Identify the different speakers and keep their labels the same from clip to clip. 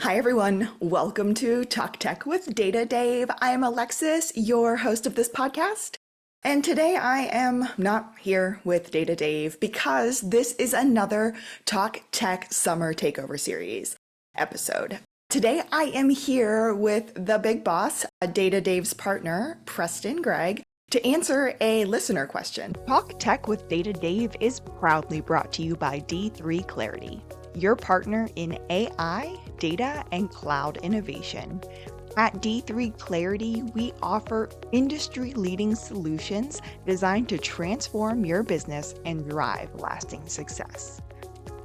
Speaker 1: Hi, everyone. Welcome to Talk Tech with Data Dave. I'm Alexis, your host of this podcast. And today I am not here with Data Dave because this is another Talk Tech Summer Takeover series episode. Today I am here with the big boss, Data Dave's partner, Preston Gregg, to answer a listener question. Talk Tech with Data Dave is proudly brought to you by D3Clarity, your partner in AI, data, and cloud innovation. At D3Clarity, we offer industry-leading solutions designed to transform your business and drive lasting success.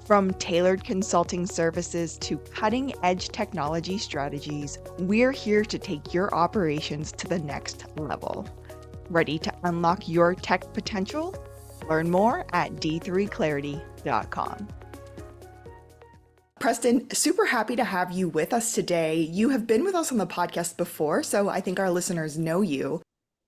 Speaker 1: From tailored consulting services to cutting-edge technology strategies, we're here to take your operations to the next level. Ready to unlock your tech potential? Learn more at d3clarity.com. Preston, super happy to have you with us today. You have been with us on the podcast before, so I think our listeners know you.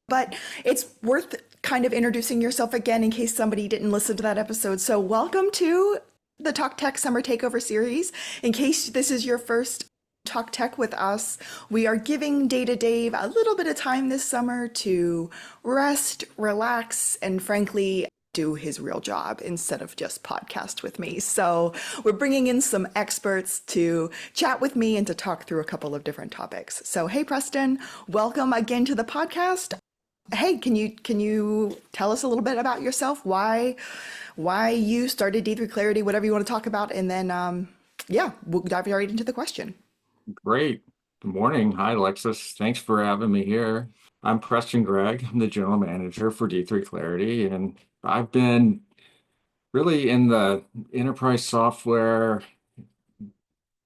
Speaker 1: But it's worth kind of introducing yourself again in case somebody didn't listen to that episode. So welcome to the Talk Tech Summer Takeover series. In case this is your first Talk Tech with us, we are giving Data Dave a little bit of time this summer to rest, relax, and frankly, do his real job instead of just podcast with me. So we're bringing in some experts to chat with me and to talk through a couple of different topics. So hey, Preston, welcome again to the podcast. Hey, can you tell us a little bit about yourself? Why you started D3Clarity, whatever you want to talk about, and then we'll dive right into the question.
Speaker 2: Great. Good morning. Hi, Alexis. Thanks for having me here. I'm Preston Gregg. I'm the general manager for D3Clarity, and I've been really in the enterprise software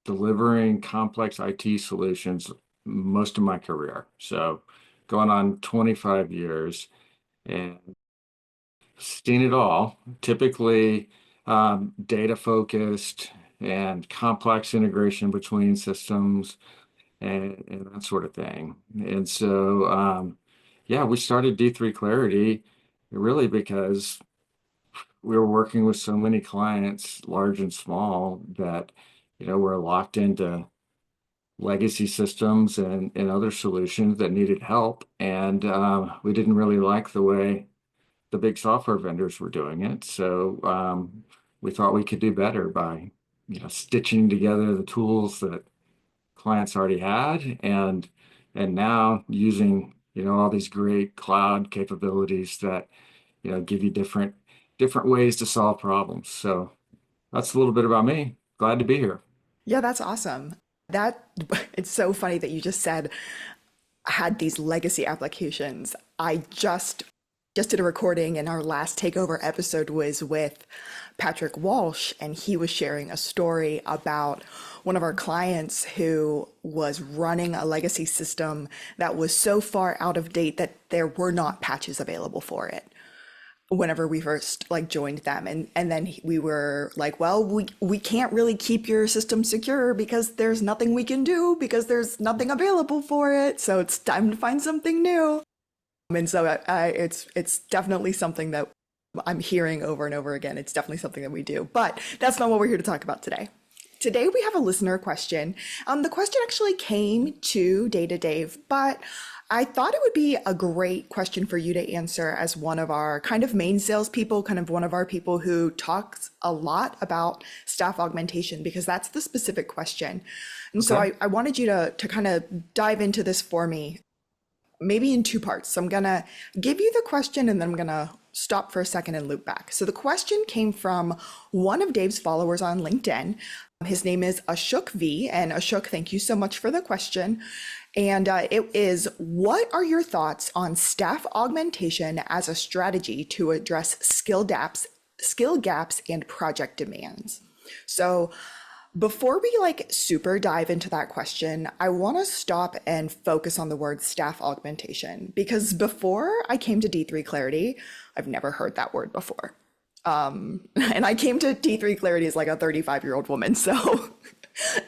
Speaker 2: delivering complex IT solutions most of my career. So going on 25 years and seen it all, typically data focused and complex integration between systems and that sort of thing. And so, we started D3Clarity really because we were working with so many clients, large and small, that, were locked into legacy systems and other solutions that needed help. And we didn't really like the way the big software vendors were doing it. So we thought we could do better by, stitching together the tools that clients already had and now using all these great cloud capabilities that give you different ways to solve problems. So that's a little bit about me. Glad to be here.
Speaker 1: Yeah, that's awesome. It's so funny that you just said had these legacy applications. I just did a recording, and our last takeover episode was with Patrick Walsh, and he was sharing a story about one of our clients who was running a legacy system that was so far out of date that there were not patches available for it whenever we first joined them. And then we were like, well, we can't really keep your system secure because there's nothing we can do because there's nothing available for it. So it's time to find something new. And so it's definitely something that I'm hearing over and over again. It's definitely something that we do, but that's not what we're here to talk about today. Today we have a listener question. The question actually came to Data Dave, but I thought it would be a great question for you to answer as one of our kind of main salespeople, kind of one of our people who talks a lot about staff augmentation, because that's the specific question. And so I wanted you to kind of dive into this for me, maybe in two parts. So I'm going to give you the question and then I'm going to stop for a second and loop back. So the question came from one of Dave's followers on LinkedIn. His name is Ashok V. And Ashok, thank you so much for the question. And it is, what are your thoughts on staff augmentation as a strategy to address skill gaps and project demands? So before we super dive into that question, I want to stop and focus on the word staff augmentation, because before I came to D3Clarity, I've never heard that word before. And I came to D3Clarity as a 35-year-old woman, so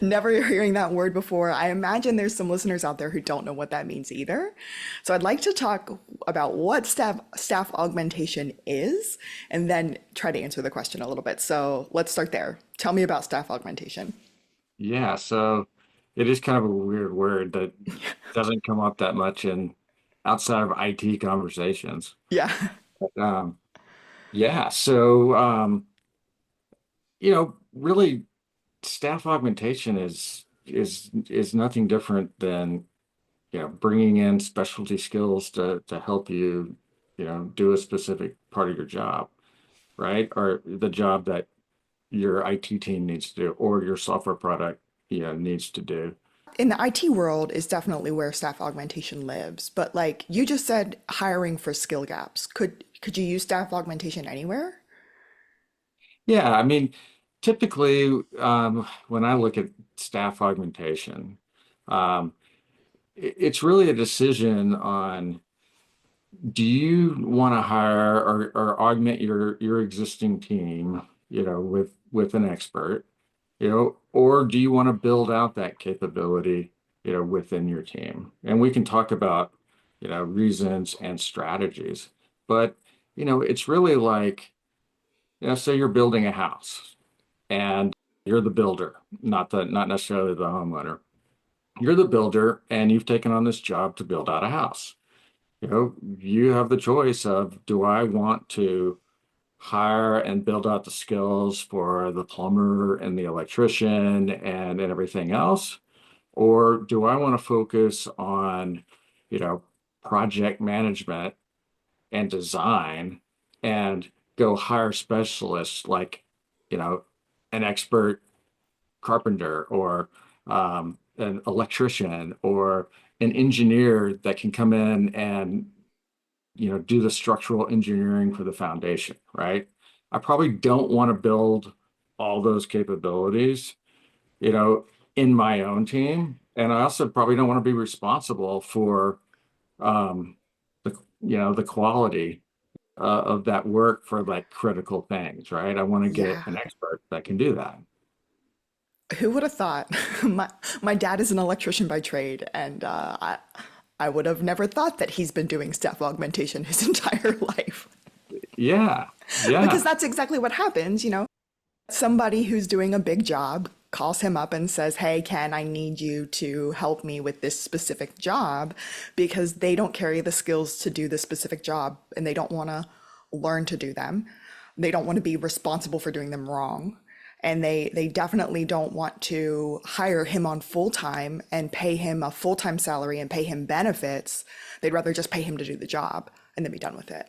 Speaker 1: never hearing that word before. I imagine there's some listeners out there who don't know what that means either. So I'd like to talk about what staff augmentation is, and then try to answer the question a little bit. So let's start there. Tell me about staff augmentation.
Speaker 2: Yeah, so it is kind of a weird word that doesn't come up that much in outside of IT conversations.
Speaker 1: Yeah.
Speaker 2: But, yeah, so really staff augmentation is nothing different than bringing in specialty skills to help you, do a specific part of your job, right? Or the job that your IT team needs to do, or your software product, needs to do.
Speaker 1: In the IT world is definitely where staff augmentation lives, but like you just said, hiring for skill gaps. Could you use staff augmentation anywhere?
Speaker 2: Yeah, I mean, typically, when I look at staff augmentation, um, it's really a decision on, do you want to hire or augment your existing team, with an expert, or do you want to build out that capability, within your team? And we can talk about, reasons and strategies, but it's really like, say you're building a house and you're the builder, not necessarily the homeowner. You're the builder and you've taken on this job to build out a house. You have the choice of, do I want to hire and build out the skills for the plumber and the electrician and everything else? Or do I want to focus on, you know, project management and design and go hire specialists like, you know, an expert carpenter or an electrician or an engineer that can come in and do the structural engineering for the foundation, right? I probably don't want to build all those capabilities, you know, in my own team. And I also probably don't want to be responsible for um, the quality of that work for like critical things, right? I want to get
Speaker 1: Yeah.
Speaker 2: an expert that can do that.
Speaker 1: Who would have thought? My dad is an electrician by trade, and I would have never thought that he's been doing staff augmentation his entire life.
Speaker 2: Yeah,
Speaker 1: Because
Speaker 2: yeah,
Speaker 1: that's exactly what happens, you know. Somebody who's doing a big job calls him up and says, "Hey, Ken, I need you to help me with this specific job," because they don't carry the skills to do the specific job and they don't want to learn to do them. They don't want to be responsible for doing them wrong. And they definitely don't want to hire him on full time and pay him a full time salary and pay him benefits. They'd rather just pay him to do the job and then be done with it.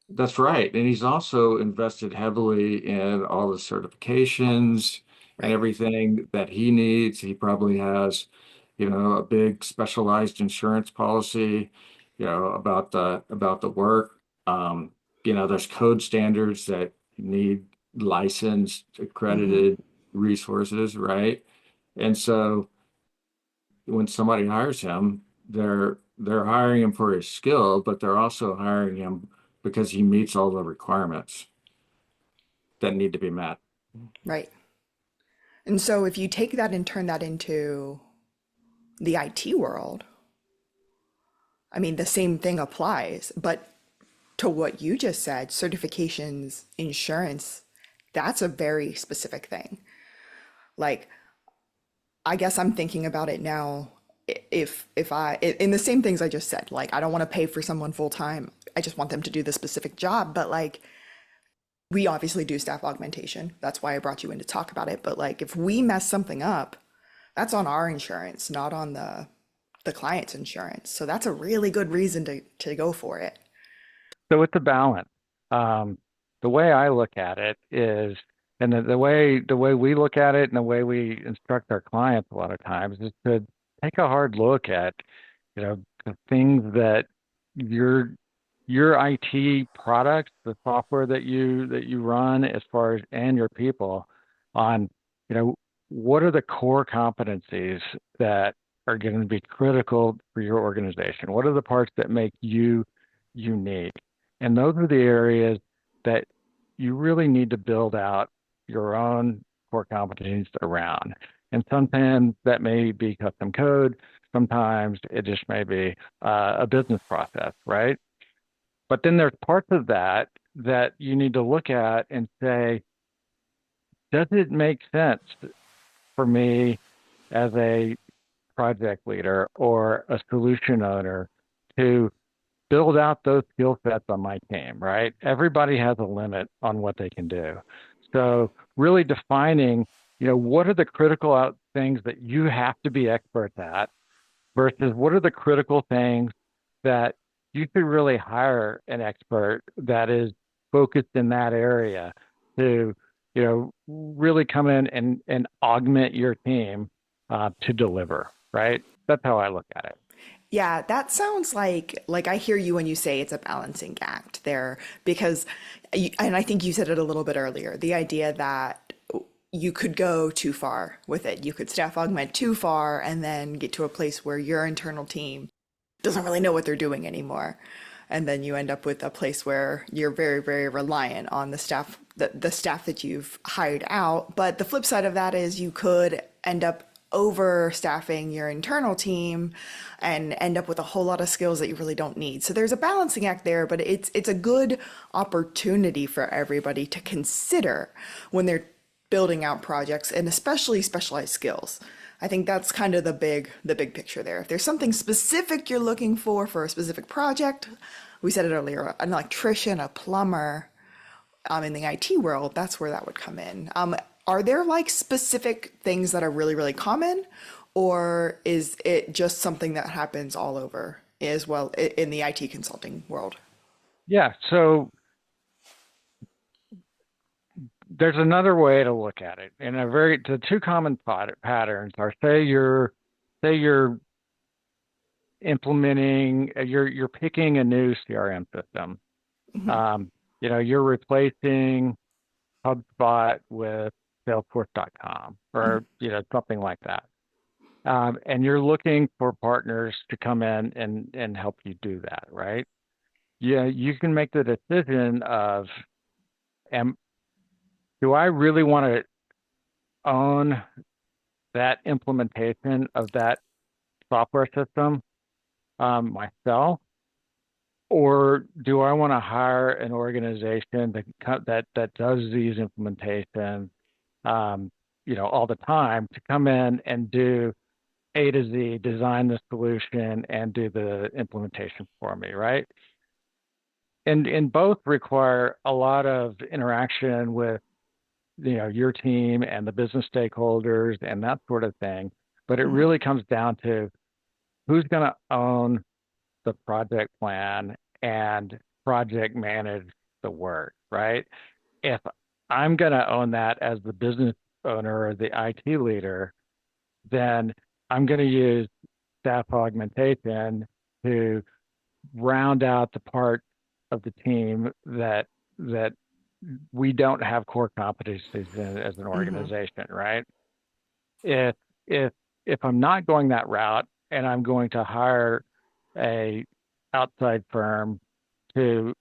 Speaker 2: that's right. And he's also invested heavily in all the certifications and
Speaker 1: Right.
Speaker 2: everything that he needs. He probably has, a big specialized insurance policy, about the work. Um, there's code standards that need licensed,
Speaker 1: Hmm.
Speaker 2: accredited resources, right? And so when somebody hires him, they're hiring him for his skill, but they're also hiring him because he meets all the requirements that need to be met.
Speaker 1: Right. And so if you take that and turn that into the IT world, I mean, the same thing applies, but to what you just said, certifications, insurance, that's a very specific thing. Like, I guess I'm thinking about it now. If I in the same things I just said, like I don't want to pay for someone full time. I just want them to do the specific job. But like we obviously do staff augmentation. That's why I brought you in to talk about it. But like if we mess something up, that's on our insurance, not on the client's insurance. So that's a really good reason to go for it.
Speaker 3: So it's a balance. Um, the way I look at it is, and the way we look at it, and the way we instruct our clients a lot of times is to take a hard look at, the things that your your IT products, the software that you run, as far as and your people, on, you know, what are the core competencies that are going to be critical for your organization? What are the parts that make you unique? And those are the areas that you really need to build out your own core competencies around. And sometimes that may be custom code. Sometimes it just may be a business process, right? But then there's parts of that you need to look at and say, does it make sense for me as a project leader or a solution owner to build out those skill sets on my team, right? Everybody has a limit on what they can do. So really defining, what are the critical things that you have to be experts at versus what are the critical things that you could really hire an expert that is focused in that area to, really come in and augment your team to deliver, right? That's how I look at it.
Speaker 1: Yeah, that sounds like I hear you when you say it's a balancing act there because and I think you said it a little bit earlier, the idea that you could go too far with it. You could staff augment too far and then get to a place where your internal team doesn't really know what they're doing anymore. And then you end up with a place where you're very, very reliant on the staff, the staff that you've hired out. But the flip side of that is you could end up overstaffing your internal team and end up with a whole lot of skills that you really don't need. So there's a balancing act there, but it's a good opportunity for everybody to consider when they're building out projects and especially specialized skills. I think that's kind of the big picture there. If there's something specific you're looking for a specific project, we said it earlier, an electrician, a plumber, in the IT world, that's where that would come in. Are there like specific things that are really, really common, or is it just something that happens all over as well in the IT consulting world?
Speaker 3: Yeah. So there's another way to look at it. And the two common patterns are say you're implementing, you're picking a new CRM system.
Speaker 1: Mm-hmm.
Speaker 3: You're replacing HubSpot with Salesforce.com or something like that. And you're looking for partners to come in and help you do that, right? Yeah, you can make the decision of, do I really want to own that implementation of that software system myself, or do I want to hire an organization that does these implementations, all the time to come in and do A to Z, design the solution and do the implementation for me, right? And both require a lot of interaction with your team and the business stakeholders and that sort of thing. But it
Speaker 1: Mm-hmm.
Speaker 3: really comes down to who's going to own the project plan and project manage the work, right? If I'm going to own that as the business owner or the IT leader, then I'm going to use staff augmentation to round out the part of the team that we don't have core competencies in as an
Speaker 1: Mm-hmm.
Speaker 3: organization, right? If if if I'm not going that route and I'm going to hire a outside firm to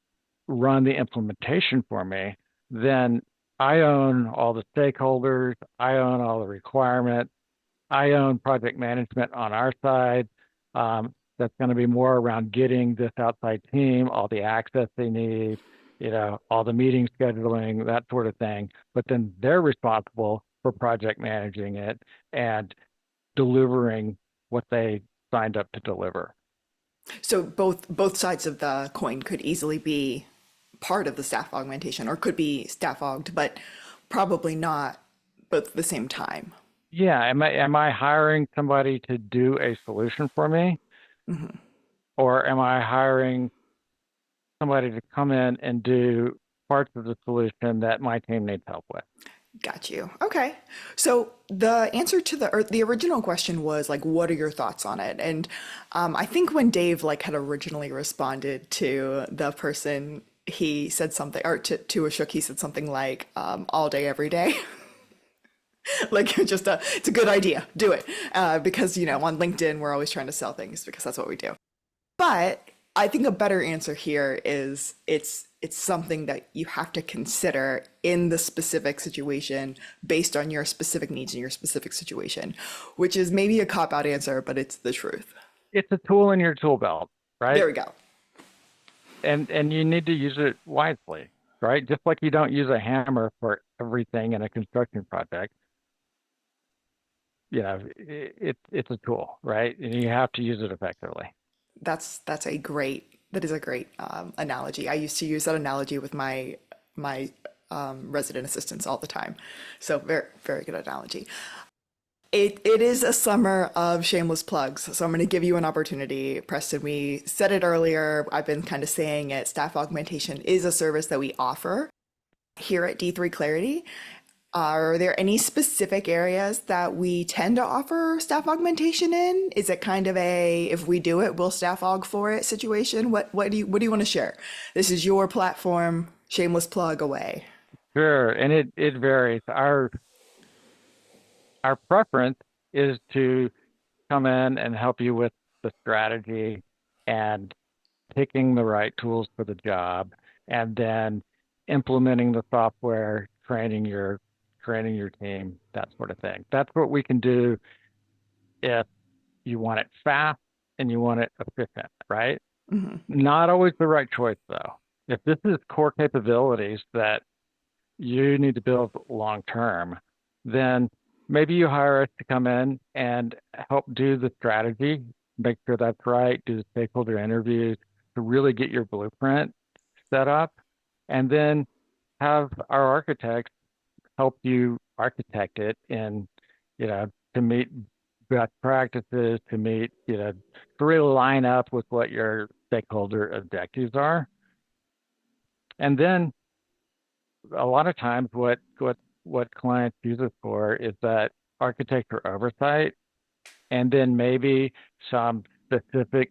Speaker 3: run the implementation for me, then I own all the stakeholders, I own all the requirements, I own project management on our side. That's going to be more around getting this outside team all the access they need, all the meeting scheduling, that sort of thing. But then they're responsible for project managing it and delivering what they signed up to deliver.
Speaker 1: So both sides of the coin could easily be part of the staff augmentation or could be staff auged, but probably not both at the same time.
Speaker 3: Yeah, am I hiring somebody to do a solution for me,
Speaker 1: Mm-hmm.
Speaker 3: or am I hiring somebody to come in and do parts of the solution that my team needs help with?
Speaker 1: Got you. Okay. So the answer to the original question was like, what are your thoughts on it? And I think when Dave like had originally responded to the person, he said something, or to Ashok, he said something like, all day, every day. Like just it's a good idea. Do it. Because, on LinkedIn, we're always trying to sell things because that's what we do. But I think a better answer here is it's something that you have to consider in the specific situation based on your specific needs and your specific situation, which is maybe a cop-out answer, but it's the truth.
Speaker 3: It's a tool in your tool belt,
Speaker 1: There
Speaker 3: right?
Speaker 1: we go.
Speaker 3: And you need to use it wisely, right? Just like you don't use a hammer for everything in a construction project. it's a tool, right? And you have to use it effectively.
Speaker 1: That is a great analogy. I used to use that analogy with my resident assistants all the time. So very, very good analogy. It is a summer of shameless plugs. So I'm going to give you an opportunity, Preston. We said it earlier. I've been kind of saying it. Staff augmentation is a service that we offer here at D3Clarity. Are there any specific areas that we tend to offer staff augmentation in? Is it kind of a, if we do it, we'll staff aug for it situation? What do you want to share? This is your platform. Shameless plug away.
Speaker 3: Sure, and it varies. Our preference is to come in and help you with the strategy and picking the right tools for the job, and then implementing the software, training your team, that sort of thing. That's what we can do if you want it fast and you want it efficient, right?
Speaker 1: Mm-hmm.
Speaker 3: Not always the right choice, though. If this is core capabilities that you need to build long term, then maybe you hire us to come in and help do the strategy, make sure that's right, do the stakeholder interviews to really get your blueprint set up, and then have our architects help you architect it in, to meet best practices, to really line up with what your stakeholder objectives are. And then a lot of times what clients use us for is that architecture oversight, and then maybe some specific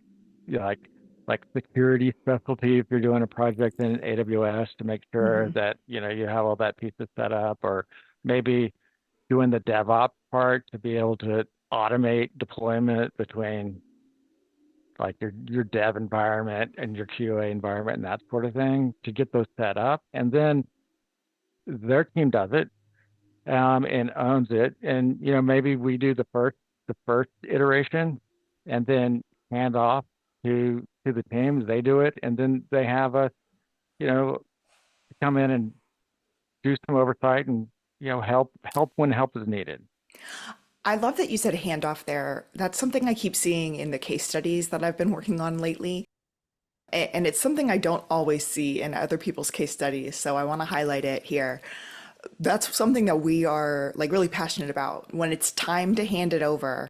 Speaker 3: like security specialty if you're doing a project in AWS to make sure
Speaker 1: Mm-hmm.
Speaker 3: that you have all that pieces set up, or maybe doing the DevOps part to be able to automate deployment between like your dev environment and your QA environment and that sort of thing to get those set up. And then their team does it and owns it. And maybe we do the first iteration and then hand off to the team. They do it, and then they have us, come in and do some oversight and help when help is needed.
Speaker 1: I love that you said handoff there. That's something I keep seeing in the case studies that I've been working on lately. And it's something I don't always see in other people's case studies. So I want to highlight it here. That's something that we are like really passionate about. When it's time to hand it over,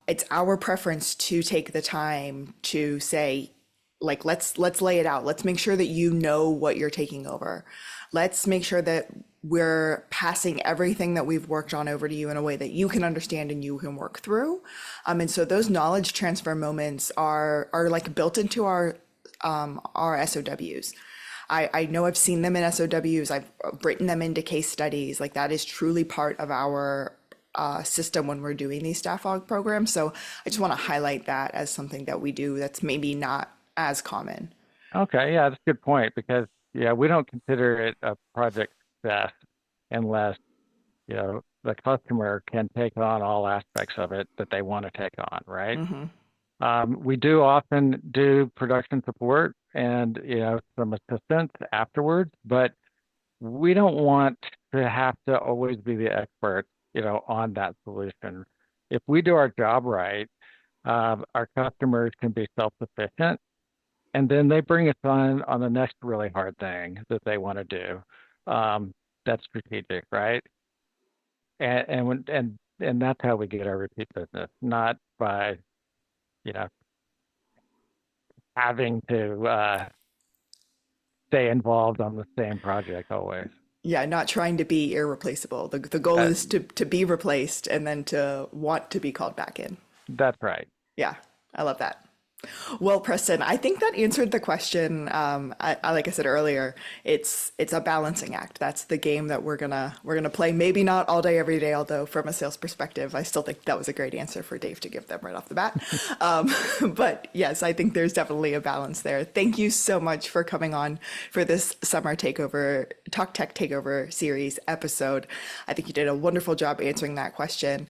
Speaker 1: it's our preference to take the time to say, like, let's lay it out. Let's make sure that you know what you're taking over. Let's make sure that we're passing everything that we've worked on over to you in a way that you can understand and you can work through. And so those knowledge transfer moments are like built into our SOWs. I know I've seen them in SOWs. I've written them into case studies. Like that is truly part of our system when we're doing these staff aug programs. So I just want to highlight that as something that we do that's maybe not as common.
Speaker 3: Okay, yeah, that's a good point, because we don't consider it a project success unless the customer can take on all aspects of it that they want to take on, right?
Speaker 1: Mm-hmm.
Speaker 3: We do often do production support and some assistance afterwards, but we don't want to have to always be the expert on that solution. If we do our job right, our customers can be self-sufficient, and then they bring us on the next really hard thing that they want to do. That's strategic, right? And that's how we get our repeat business, not by having to stay involved on the same project always.
Speaker 1: Yeah, not trying to be irreplaceable. The goal is to be replaced and then to want to be called back in.
Speaker 3: That's right.
Speaker 1: Yeah, I love that. Well, Preston, I think that answered the question. Like I said earlier, it's a balancing act. That's the game that we're gonna play. Maybe not all day, every day. Although from a sales perspective, I still think that was a great answer for Dave to give them right off the bat. But yes, I think there's definitely a balance there. Thank you so much for coming on for this Summer Talk Tech Takeover series episode. I think you did a wonderful job answering that question.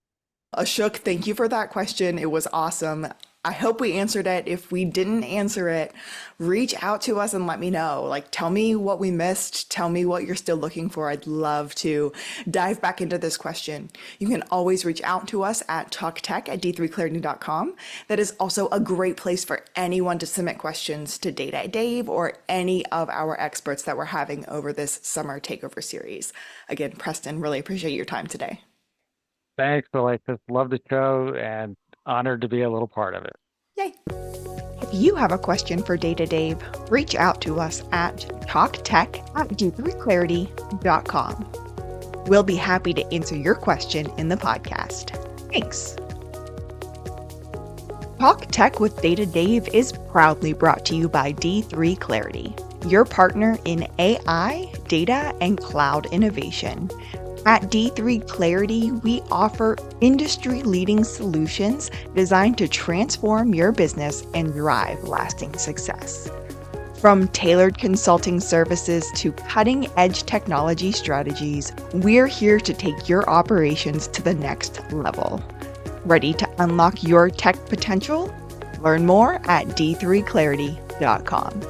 Speaker 1: Ashok, thank you for that question. It was awesome. I hope we answered it. If we didn't answer it, reach out to us and let me know. Like, tell me what we missed. Tell me what you're still looking for. I'd love to dive back into this question. You can always reach out to us at talktech@d3clarity.com. That is also a great place for anyone to submit questions to Data Dave or any of our experts that we're having over this summer takeover series. Again, Preston, really appreciate your time today.
Speaker 3: Thanks, Alexis. Love the show and honored to be a little part of it.
Speaker 1: Yay. If you have a question for Data Dave, reach out to us at talktech@d3clarity.com. We'll be happy to answer your question in the podcast. Thanks. Talk Tech with Data Dave is proudly brought to you by D3Clarity, your partner in AI, data, and cloud innovation. At D3Clarity, we offer industry-leading solutions designed to transform your business and drive lasting success. From tailored consulting services to cutting-edge technology strategies, we're here to take your operations to the next level. Ready to unlock your tech potential? Learn more at d3clarity.com.